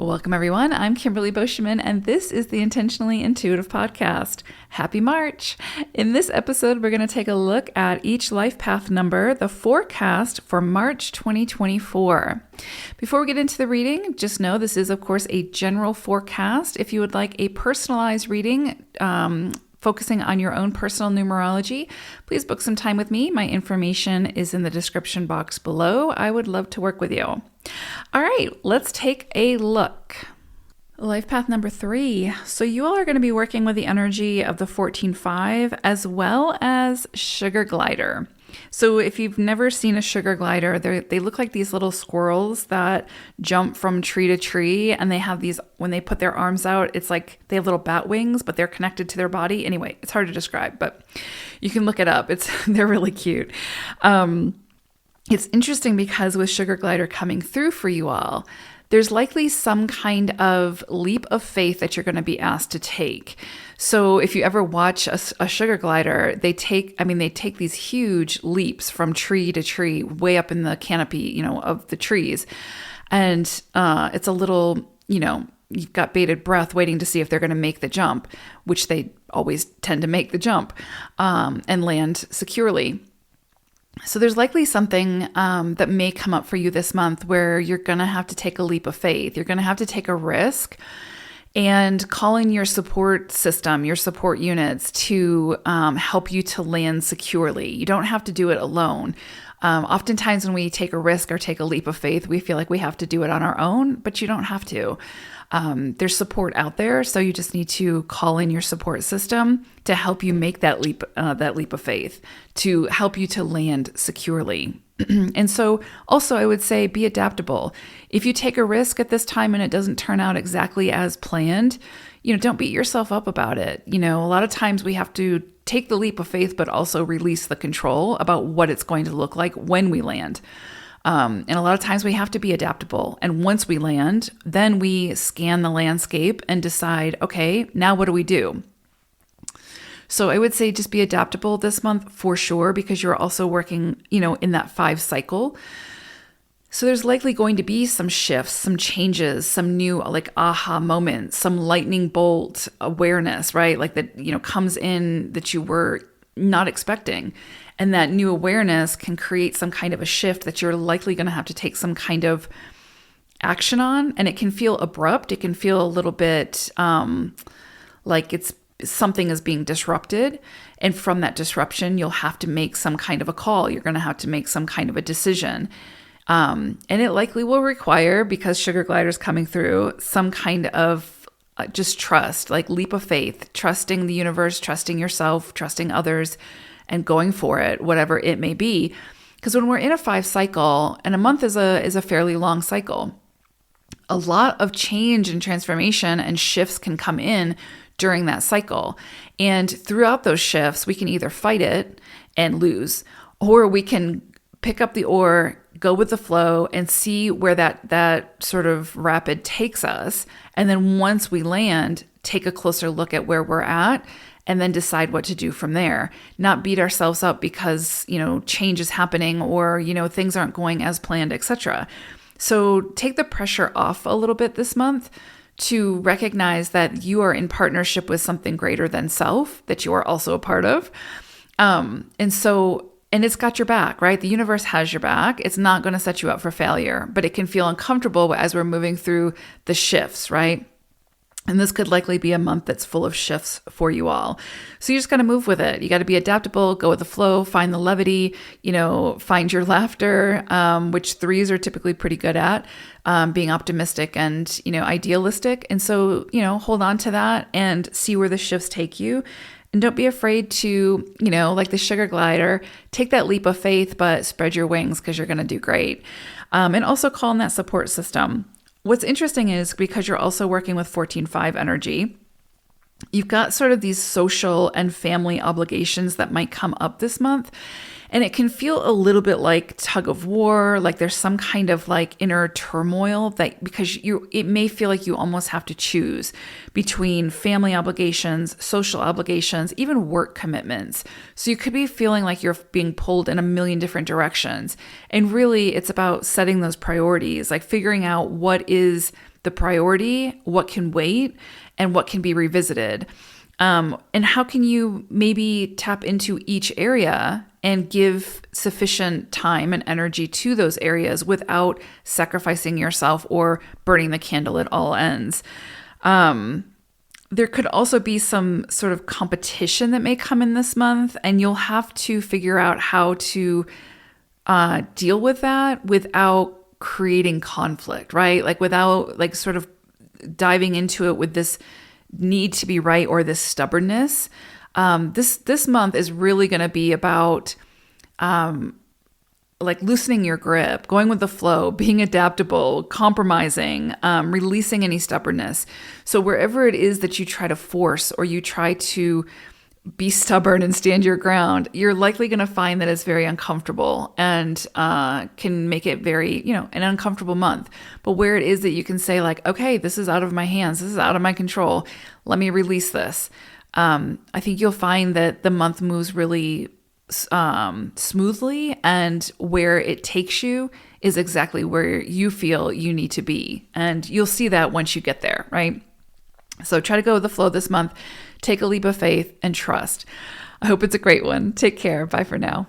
Welcome, everyone. I'm Kimberly Boschman, and this is the Intentionally Intuitive Podcast. Happy March! In this episode, we're going to take a look at each life path number, the forecast for March 2024. Before we get into the reading, just know this is, of course, a general forecast. If you would like a personalized reading, focusing on your own personal numerology, please book some time with me. My information is in the description box below. I would love to work with you. All right, let's take a look. Life path number 3. So you all are going to be working with the energy of the 14-5 as well as sugar glider. So if you've never seen a sugar glider, they look like these little squirrels that jump from tree to tree, and they have these, when they put their arms out, it's like they have little bat wings, but they're connected to their body. Anyway, it's hard to describe, but you can look it up. They're really cute. It's interesting because with sugar glider coming through for you all, there's likely some kind of leap of faith that you're going to be asked to take. So if you ever watch a sugar glider, they take these huge leaps from tree to tree, way up in the canopy, of the trees. And it's a little, you've got bated breath waiting to see if they're going to make the jump, which they always tend to make the jump and land securely. So there's likely something that may come up for you this month where you're going to have to take a leap of faith. You're going to have to take a risk and call in your support system, your support units to help you to land securely. You don't have to do it alone. Oftentimes when we take a risk or take a leap of faith, we feel like we have to do it on our own, but you don't have to. There's support out there, so you just need to call in your support system to help you make that leap of faith, to help you to land securely. And so also I would say be adaptable. If you take a risk at this time and it doesn't turn out exactly as planned, don't beat yourself up about it. A lot of times we have to take the leap of faith, but also release the control about what it's going to look like when we land. And a lot of times we have to be adaptable. And once we land, then we scan the landscape and decide, okay, now what do we do? So I would say just be adaptable this month for sure, because you're also working, in that 5 cycle. So there's likely going to be some shifts, some changes, some new aha moments, some lightning bolt awareness, right? Like that, comes in that you were not expecting. And that new awareness can create some kind of a shift that you're likely going to have to take some kind of action on. And it can feel abrupt. It can feel a little bit like something is being disrupted. And from that disruption, you'll have to make some kind of a call. You're going to have to make some kind of a decision. And it likely will require, because sugar glider is coming through, some kind of just trust, like leap of faith, trusting the universe, trusting yourself, trusting others, and going for it, whatever it may be. Because when we're in a 5 cycle, and a month is a fairly long cycle, a lot of change and transformation and shifts can come in during that cycle. And throughout those shifts, we can either fight it and lose, or we can pick up the oar, go with the flow, and see where that sort of rapid takes us. And then once we land, take a closer look at where we're at, and then decide what to do from there. Not beat ourselves up because, change is happening or, things aren't going as planned, etc. So take the pressure off a little bit this month to recognize that you are in partnership with something greater than self that you are also a part of. And it's got your back, right? The universe has your back. It's not going to set you up for failure, but it can feel uncomfortable as we're moving through the shifts, right? And this could likely be a month that's full of shifts for you all. So you just got to move with it. You got to be adaptable, go with the flow, find the levity, find your laughter, which 3s are typically pretty good at, being optimistic and, idealistic. And so, hold on to that and see where the shifts take you. And don't be afraid to, like the sugar glider, take that leap of faith, but spread your wings because you're going to do great. And also call in that support system. What's interesting is because you're also working with 14-5 energy, you've got sort of these social and family obligations that might come up this month. And it can feel a little bit like tug of war, like there's some kind of like inner turmoil that because it may feel like you almost have to choose between family obligations, social obligations, even work commitments. So you could be feeling like you're being pulled in a million different directions. And really it's about setting those priorities, like figuring out what is the priority, what can wait, and what can be revisited. And how can you maybe tap into each area and give sufficient time and energy to those areas without sacrificing yourself or burning the candle at all ends? There could also be some sort of competition that may come in this month, and you'll have to figure out how to deal with that without creating conflict, right? Like without like sort of diving into it with this need to be right or this stubbornness. This month is really going to be about like loosening your grip, going with the flow, being adaptable, compromising, releasing any stubbornness. So wherever it is that you try to force or you try to be stubborn and stand your ground, you're likely going to find that it's very uncomfortable and can make it very, an uncomfortable month. But where it is that you can say like, okay, this is out of my hands, this is out of my control, let me release this. I think you'll find that the month moves really smoothly, and where it takes you is exactly where you feel you need to be. And you'll see that once you get there, right? So try to go with the flow this month. Take a leap of faith and trust. I hope it's a great one. Take care. Bye for now.